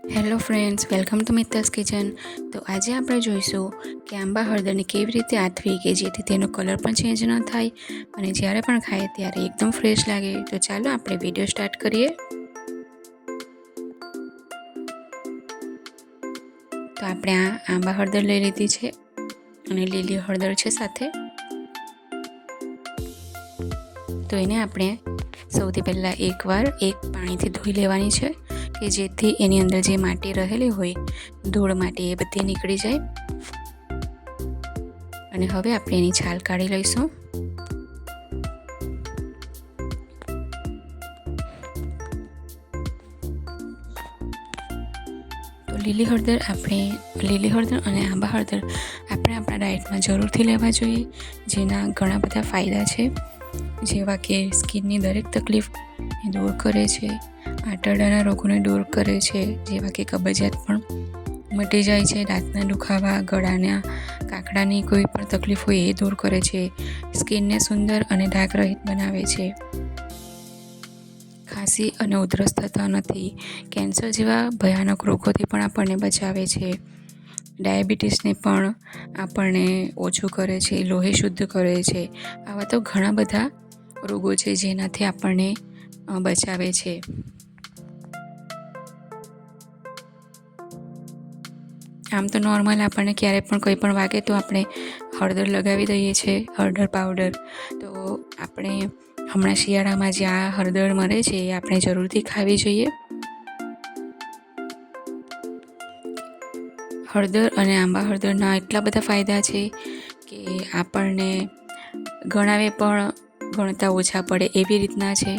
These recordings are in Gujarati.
Hello friends, welcome to Mittal's kitchen. તો આજે આપણે જોઈશું કે આંબા હળદરને કેવી રીતે આથવી કે જેથી તેનો કલર પણ ચેન્જ ન થાય અને જ્યારે પણ ખાઈએ ત્યારે એકદમ ફ્રેશ લાગે. તો ચાલો આપણે વિડીયો સ્ટાર્ટ કરીએ. તો આપણે આ આંબા હળદર લઈ લીધી છે અને લીલી હળદર છે સાથે. તો એને આપણે સૌથી પહેલાં એકવાર પાણીથી ધોઈ લેવાની છે કે જેથી એની અંદર જે માટી રહેલી હોય, ધૂળ માટી, એ બધી નીકળી જાય. અને હવે આપણે એની છાલ કાઢી લઈશું. તો લીલી હળદર અને આંબા હળદર આપણે આપણા ડાયટમાં જરૂરથી લેવા જોઈએ, જેના ઘણા બધા ફાયદા છે, જેવા કે સ્કિનની દરેક તકલીફ દૂર કરે છે, આંતરડાના રોગોને દૂર કરે છે, જેવા કે કબજિયાત પણ મટી જાય છે, દાંતના દુખાવા, ગળાના કાકડાની કોઈ પણ તકલીફ હોય એ દૂર કરે છે, સ્કિનને સુંદર અને ડાઘ રહિત બનાવે છે, ખાંસી અને ઉધરસ થતા નથી, કેન્સર જેવા ભયાનક રોગોથી પણ આપણને બચાવે છે, ડાયાબિટીસને પણ આપણને ઓછું કરે છે, લોહી શુદ્ધ કરે છે. આવા તો ઘણા બધા રોગો છે જેનાથી આપણને બચાવે છે. આમ તો નોર્મલ આપણને ક્યારેય પણ કંઈ પણ વાગે તો આપણે હળદર લગાવી દઈએ છીએ, હળદર પાવડર. તો આપણે હમણાં શિયાળામાં જે આ હળદર મળે છે એ આપણે જરૂરથી ખાવી જોઈએ. હળદર અને આંબા હળદરના એટલા બધા ફાયદા છે કે આપણને ગણાવે પણ ગણતા ઓછા પડે એવી રીતના છે.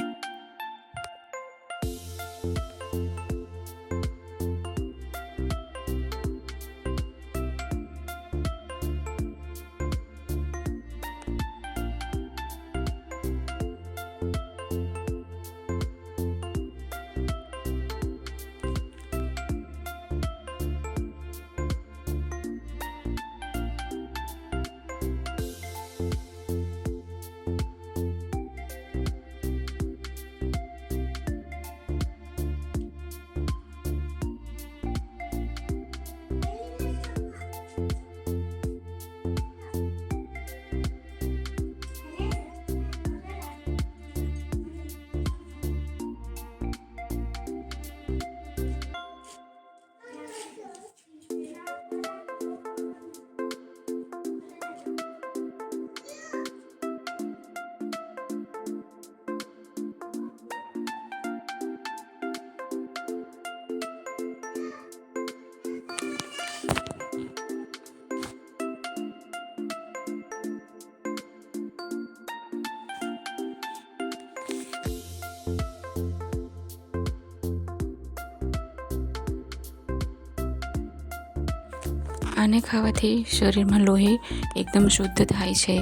આને ખાવાથી શરીરમાં લોહી એકદમ શુદ્ધ થાય છે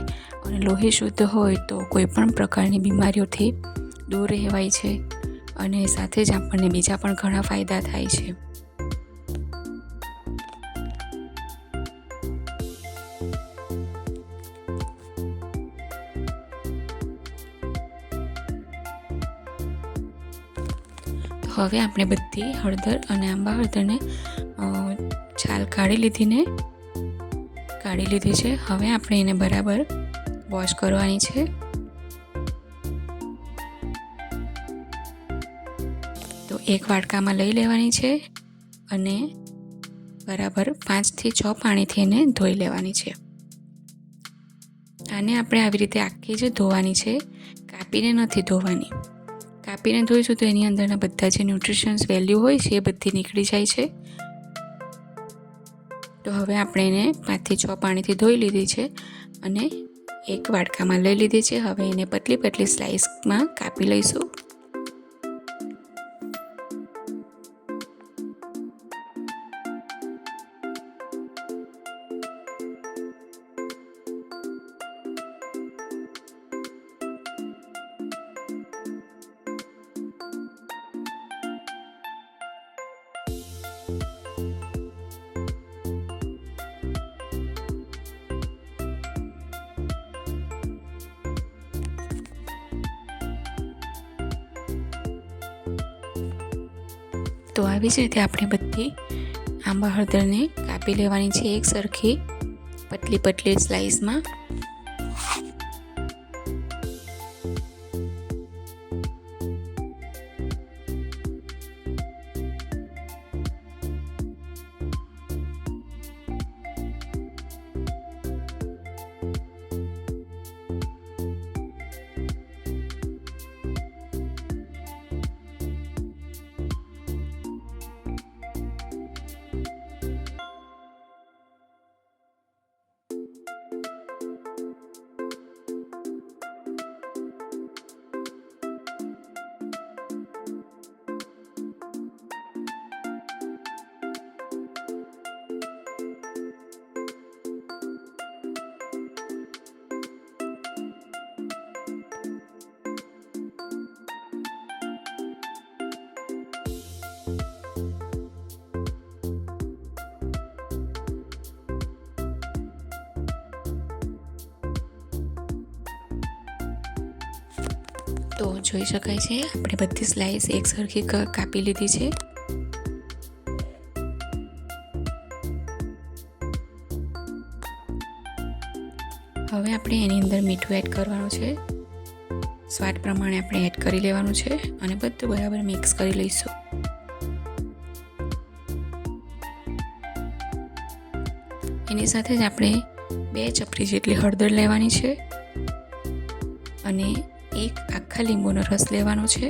અને લોહી શુદ્ધ હોય તો કોઈ પણ પ્રકારની બીમારીઓથી દૂર રહેવાય છે અને સાથે જ આપણને બીજા પણ ઘણા ફાયદા થાય છે. તો હવે આપણે બધી હળદર અને આંબા હળદરને છાલ કાઢી લીધી છે. હવે આપણે એને બરાબર વોશ કરવાની છે. તો એક વાટકામાં લઈ લેવાની છે અને બરાબર 5 થી 6 પાણીથી એને ધોઈ લેવાની છે. આને આપણે આવી રીતે આખી જ ધોવાની છે, કાપીને નથી ધોવાની. કાપીને ધોઈશું તો એની અંદરના બધા જે ન્યુટ્રિશન્સ વેલ્યુ હોય છે એ બધી નીકળી જાય છે. તો હવે આપણે એને 5 થી 6 પાણીથી ધોઈ લીધી છે અને એક વાટકામાં લઈ લીધી છે. હવે એને પતલી પતલી સ્લાઇસમાં કાપી લઈશું. તો આ આવી જ રીતે આપણે બધી આંબા હળદરને કાપી લેવાની છે એક સરખી પતલી પતલી સ્લાઇસમાં. તો જોઈ શકાય છે આપણે બધી સ્લાઇસ એક સરખી કાપી લીધી છે. હવે આપણે એની અંદર મીઠું એડ કરવાનું છે. સ્વાદ પ્રમાણે આપણે એડ કરી લેવાનું છે અને બધું બરાબર મિક્સ કરી લઈશું. એની સાથે જ આપણે 2 ચપટી જેટલી હળદર લેવાની છે અને એક આખા લીંબુનો રસ લેવાનો છે.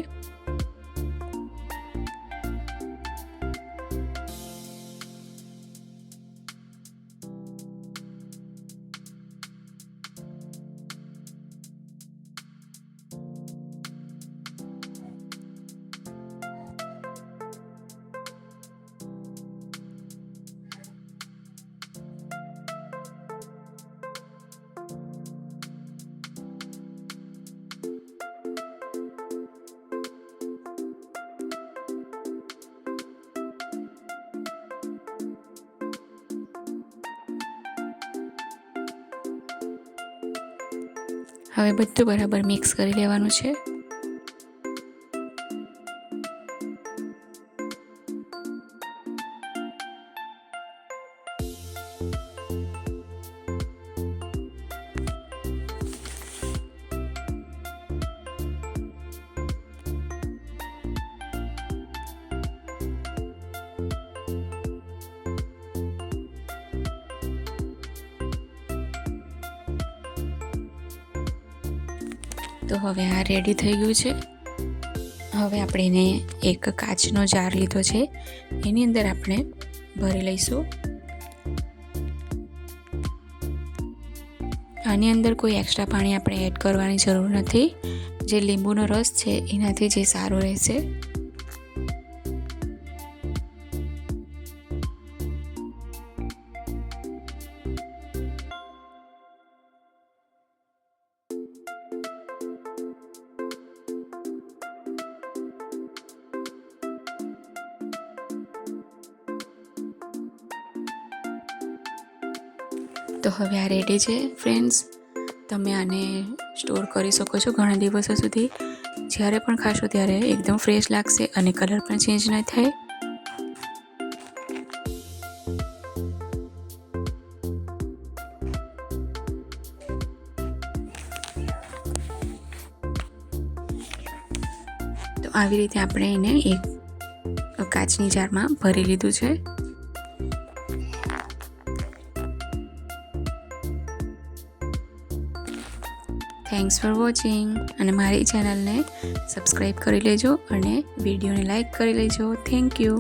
હવે બધું બરાબર મિક્સ કરી લેવાનું છે. તો હવે આ રેડી થઈ ગયું છે. હવે આપણે એને એક કાચનો જાર લીધો છે, એની અંદર આપણે ભરી લઈશું. આની અંદર કોઈ એક્સ્ટ્રા પાણી આપણે એડ કરવાની જરૂર નથી. જે લીંબુનો રસ છે એનાથી જે સારું રહેશે. તો હવે આ રેડી છે ફ્રેન્ડ્સ. તમે આને સ્ટોર કરી શકો છો ઘણા દિવસો સુધી. જ્યારે પણ ખાશો ત્યારે એકદમ ફ્રેશ લાગશે અને કલર પણ ચેન્જ ન થાય. તો આવી રીતે આપણે એને એક કાચની જારમાં ભરી લીધું છે. Thanks for watching. અને મારી ચેનલને સબસ્ક્રાઈબ કરી લેજો અને વિડીયોને લાઈક કરી લેજો. Thank you.